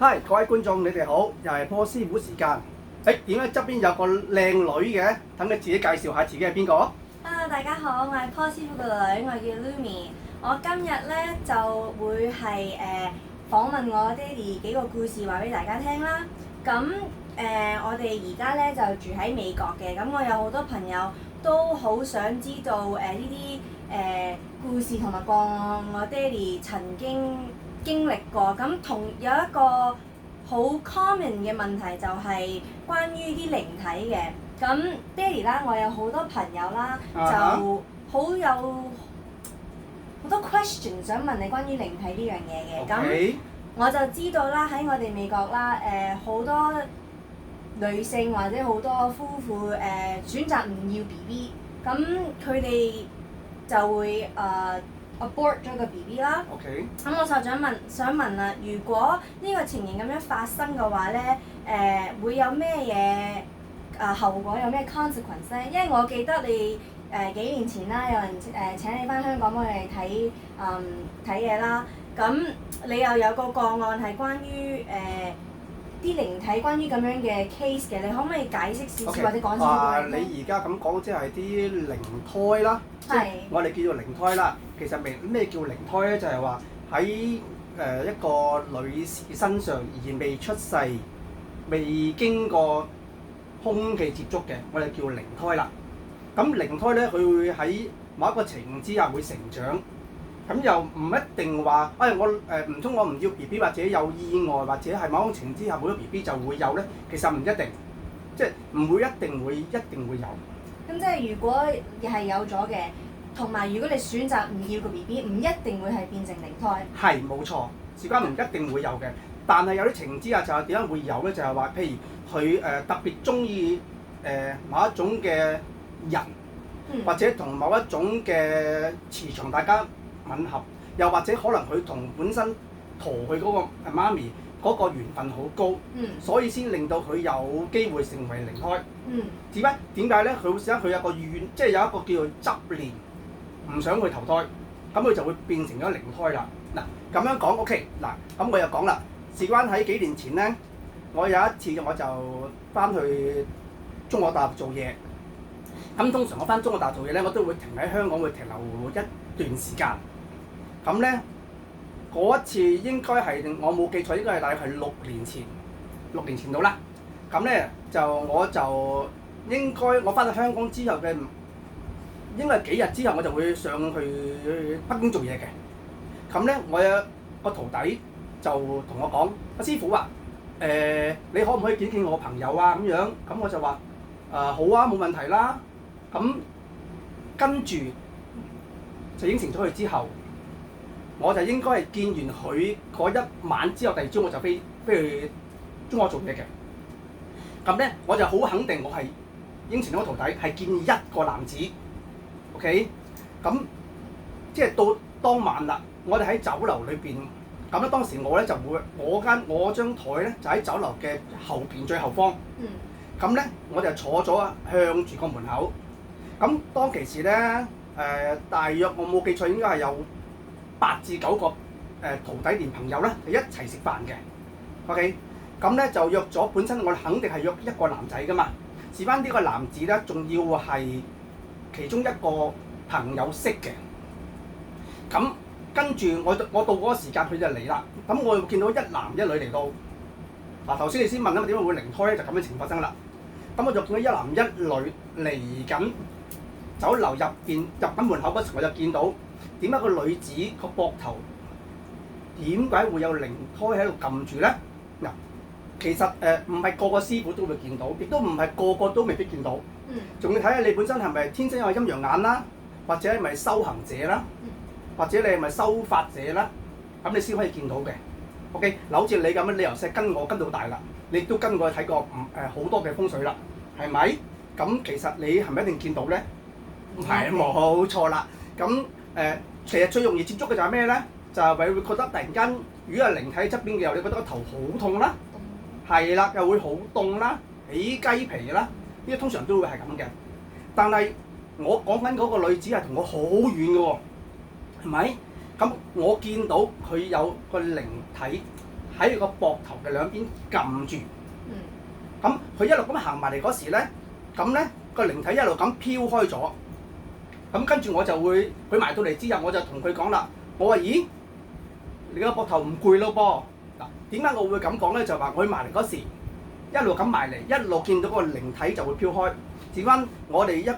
Hi，各位觀眾，你哋好，又係波師傅時間。點解側邊有個靚女嘅？等佢自己介紹下自己係邊個。Hello，大家好，我係 Paul 師傅個女，我叫 Lumi。我今日咧就會係訪問我爹哋幾個故事話俾大家聽啦。咁我哋而家咧就住喺美國嘅，咁我有好多朋友都好想知道呢啲故事同埋個案，我爹哋曾經歷過。咁有一個好 common 嘅問題就係關於啲靈體嘅。咁爹哋啦，我有好多朋友啦，就好有好多 question 想問你關於靈體呢樣嘢嘅。咁我就知道啦，喺我哋美國啦，好多女性或者好多夫婦選擇唔要 BB， 咁佢哋就會abort 咗個 BB 啦。咁我就想問啦，如果呢個情形咁樣發生嘅話咧，會有咩嘢後果，有咩 consequence 咧？因為我記得你幾年前啦，有人請你翻香港幫佢哋睇嘢啦。咁你又有個案係關於啲靈體關於咁樣嘅 case 嘅，你可唔可以解釋少少或者講少少？你而家咁講即係啲靈胎啦，即係我哋叫做靈胎啦。其實咩叫靈胎咧？就係話喺一個女士身上而未出世、未經過空氣接觸嘅，我哋叫靈胎啦。咁靈胎咧，佢會喺某一個情況之下會成長。咁又唔一定話，我唔通我唔要 BB 或者有意外或者係某種情況之下冇咗 BB 就會有咧？其實唔一定，即係唔會一定會有。咁即係如果係有咗嘅，同埋如果你選擇唔要個 BB， 唔一定會係變成靈胎。係冇錯，事關唔一定會有嘅，但係有啲情況之下就係點解會有咧？就係話，譬如佢特別中意某一種嘅人，或者同某一種嘅磁場大家吻合，又或者可能佢同本身陀佢嗰個媽咪嗰個緣分好高，所以先令到佢有機會成為靈胎。點解咧？佢有個怨，即係有一個叫做執念，唔想去投胎，咁佢就會變成咗靈胎啦。嗱，咁樣講 OK， 嗱，咁我又講啦。事關喺幾年前咧，我有一次我就翻去中國大陸做嘢。咁通常我翻中國大陸做嘢咧，我都會停喺香港，會停留一段時間。咁咧嗰一次應該係我冇記錯，應該係大概係6年前到啦。咁咧我應該我翻到香港之後嘅應該係幾日之後，我就會上去北京做嘢嘅。咁咧我有個徒弟就同我講：阿師傅啊，你可唔可以見我朋友啊？咁樣，咁我就話：好啊，冇問題啦。咁跟住就應承咗佢之後，我就應該係見完佢嗰一晚之後，第二朝我就飛去中國做嘢嘅。咁咧我就好肯定，我係應承咗個徒弟係見一個男子。OK， 咁即係到當晚啦，我哋喺酒樓裏邊。咁咧當時我咧就會我張台咧就喺酒樓嘅後邊最後方。咁咧我就坐咗向住個門口。咁當其時咧大約我冇記錯應該係有8至9個徒弟連朋友咧係一齊食飯嘅。OK， 咁咧就約咗，本身我肯定係約一個男仔噶嘛。事關呢個男子咧，仲要係其中一個朋友識嘅。咁跟住我到嗰個時間佢就嚟啦。咁我見到一男一女嚟到。嗱，頭先你先問啦，點解會靈胎咧？就咁嘅情況發生啦。咁我就見到一男一女嚟緊酒樓入緊門口嗰時，我就見到點解個女子個膊頭點解會有靈胎喺度撳住咧？嗱，其實唔係個個師傅都會見到，亦都唔係個個都未必見到。仲要睇下你本身係咪天生有陰陽眼啦，或者係咪修行者啦，或者你係咪修法者啦，咁你先可以見到嘅。OK， 嗱，好似你咁樣，你由細跟我跟到大啦，你亦都跟我睇過好多嘅風水啦，係咪？咁其實你係咪一定見到咧？係冇錯啦。咁其實最容易接觸嘅就係咩咧？就係會覺得突然間，如果係靈體喺側邊嘅時候，你覺得個頭好痛啦，係啦，又會好凍啦，起雞皮啦，呢啲通常都會係咁嘅。但係我講緊嗰個女子係同我好遠嘅喎，係咪？咁我見到佢有個靈體喺佢個膊頭嘅兩邊撳住。咁佢一路咁行埋嚟嗰時咧，咁咧個靈體一路咁飄開咗。咁跟住我就會，佢埋到嚟之後，我就同佢講啦。我話：咦，你個膊頭唔攰咯噃？嗱，點解我會咁講咧？就話佢埋嚟嗰時，一路咁埋嚟，一路見到個靈體就會飄開。事關我哋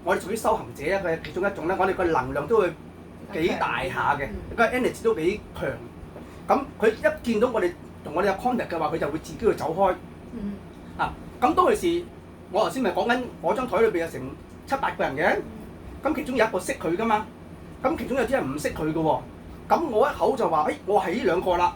我哋屬於修行者嘅其中一種咧，我哋個能量都會幾大下嘅，個 energy 都幾強。咁佢一見到我哋同我哋有 contact 嘅話，佢就會自己去走開。咁當其時，我頭先咪講緊我張台裏邊有成7-8個人嘅，咁其中有一個識佢噶嘛，咁其中有啲人唔識佢嘅喎，咁我一口就話：我係呢兩個啦。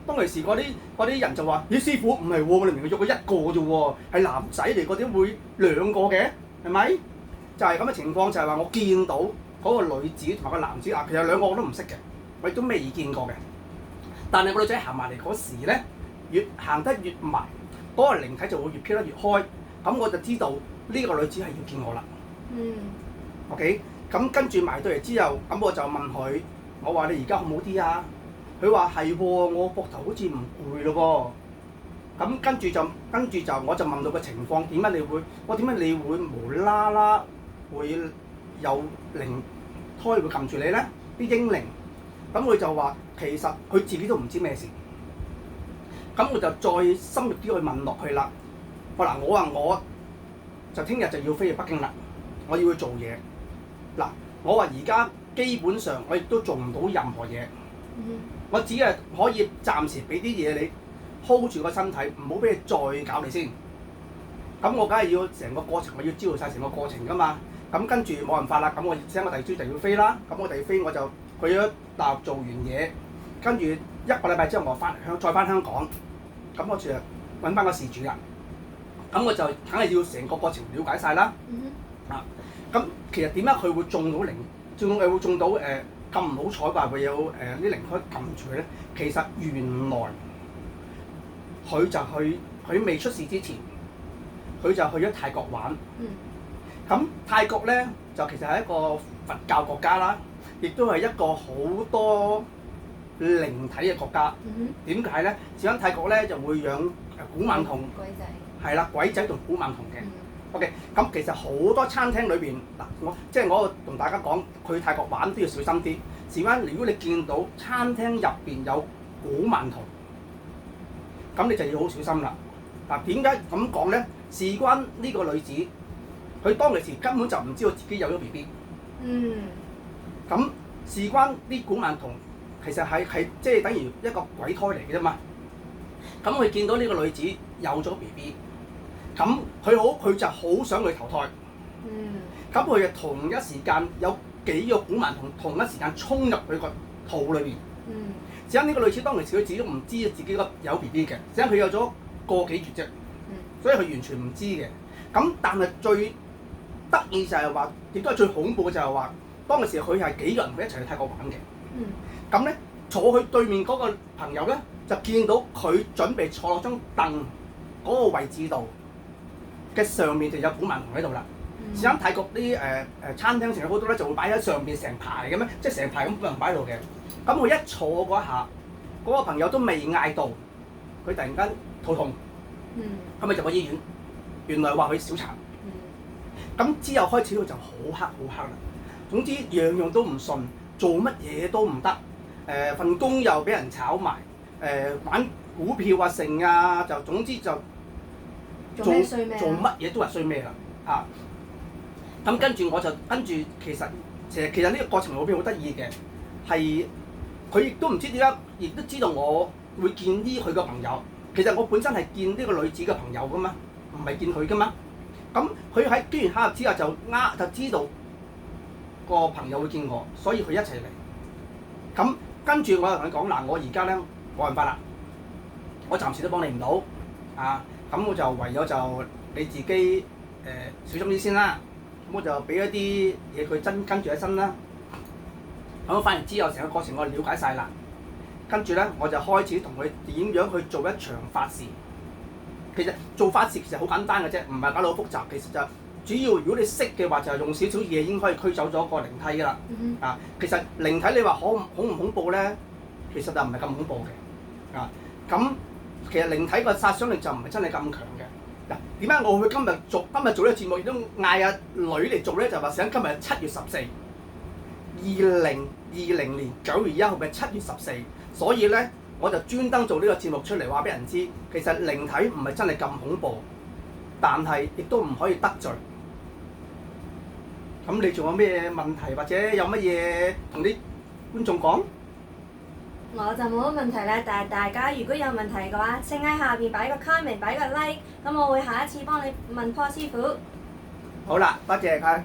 當其時嗰啲人就話：咦，師傅唔係喎，我哋明明約過一個啫喎，係男仔嚟，嗰啲會兩個嘅，係咪？就係咁嘅情況，就係話我見到嗰個女子同埋個男子其實兩個我都唔識嘅，我亦都未見過嘅。但係個女仔行埋嚟嗰時咧，越行得越埋，嗰個靈體就會越飄得越開。咁我就知道呢個女子係要見我啦。OK， 咁跟住埋到嚟之後，咁我就問佢：我話你而家好唔好啲啊？佢話係喎，我膊頭好似唔攰咯噃。咁跟住就我就問到個情況，點解你會無啦啦會有靈胎會撳住你咧？啲英靈，咁佢就話其實佢自己都唔知咩事。咁我就再深入啲去問落去啦。我就聽日就要飛去北京啦，我要去做嘢。嗱，我話而家基本上我亦都做唔到任何嘢。我只係可以暫時俾啲嘢你 hold 住個身體，唔好俾你再搞你先。咁我梗係要成個過程，我要知道晒成個過程㗎嘛。咁跟住冇辦法啦，咁我請我第二朝就要飛啦。咁我第二飛我就去咗大陸做完嘢，跟住1個禮拜之後我再翻香港。咁我就揾翻個事主啦。咁我就梗係要成個過程了解晒啦。咁其實點解佢會中到靈，會中到咁唔好彩話會有啲靈胎撳住佢咧？其實原來佢未出事之前，佢就去咗泰國玩。咁泰國咧就其實係一個佛教國家啦，亦都係一個好多靈體嘅國家。點解咧？事關泰國咧就會養古曼童。鬼仔。係啦，鬼仔同古曼童嘅。OK， 咁其實好多餐廳裏邊嗱，我同大家講，去泰國玩都要小心啲。事關如果你見到餐廳入邊有古曼童，咁你就要好小心啦。嗱，點解咁講咧？事關呢個女子，佢當其時根本就唔知道自己有咗 BB。咁事關啲古曼童其實係即係等於一個鬼胎嚟嘅啫嘛。咁佢見到呢個女子有咗 BB。咁佢就好想去投胎。咁佢就同一時間有幾個古曼童同一時間衝入佢個肚裏邊。只因呢個女子當其時佢自己都唔知自己有 BB 嘅，只因佢有咗個幾月啫。所以佢完全唔知嘅。咁但係最得意就係話，亦都係最恐怖嘅就係話，當其時佢係幾個人一齊去泰國玩嘅。咁咧坐佢對面嗰個朋友咧，就見到佢準備坐落張凳嗰個位置度嘅上面就有古曼童喺度啦。而家泰國啲餐廳成日好多咧就會擺喺上邊成排嘅咩，即係成排咁古曼童擺喺度嘅。咁佢一坐嗰一下，嗰個朋友都未嗌到，佢突然間肚痛，咁咪入咗醫院。原來話佢小產。咁之後開始佢就好黑啦。總之樣樣都唔順，做乜嘢都唔得。份工又俾人炒埋，玩股票啊剩啊，就總之就做乜嘢都係衰咩啦嚇。咁跟住其實呢個過程裏邊好得意嘅，係佢亦都唔知點解，亦都知道我會見呢佢個朋友。其實我本身係見呢個女子嘅朋友噶嘛，唔係見佢噶嘛。咁佢喺機緣巧合之下就知道個朋友會見我，所以佢一齊嚟。咁跟住我就同佢講嗱，我而家咧冇辦法啦，我暫時都幫你唔到啊。咁我就唯有就你自己小心啲先啦。咁我就俾一啲嘢佢跟住喺身啦。咁翻完之後，成個過程我了解晒啦。跟住咧，我就開始同佢點樣去做一場法事。其實做法事其實好簡單嘅啫，唔係搞到好複雜。其實就主要如果你識嘅話，就係用少少嘢已經可以驅走咗個靈體㗎啦。其實靈體你話恐唔恐怖咧？其實就唔係咁恐怖嘅。咁咁其實靈體個殺傷力就唔係真係咁強嘅。嗱，點解我會今日做呢個節目，亦都嗌阿女嚟做咧？就話想今日7月14， 2020年9月1號嘅7月14，所以咧我就專登做呢個節目出嚟話俾人知，其實靈體唔係真係咁恐怖，但係亦都唔可以得罪。咁你仲有咩問題或者有乜嘢同啲觀眾講？我就冇乜問題啦，但係大家如果有問題嘅話，請喺下邊擺個 comment，擺個 like，咁我會下一次幫你問 Paul 師傅。好啦，多謝佢。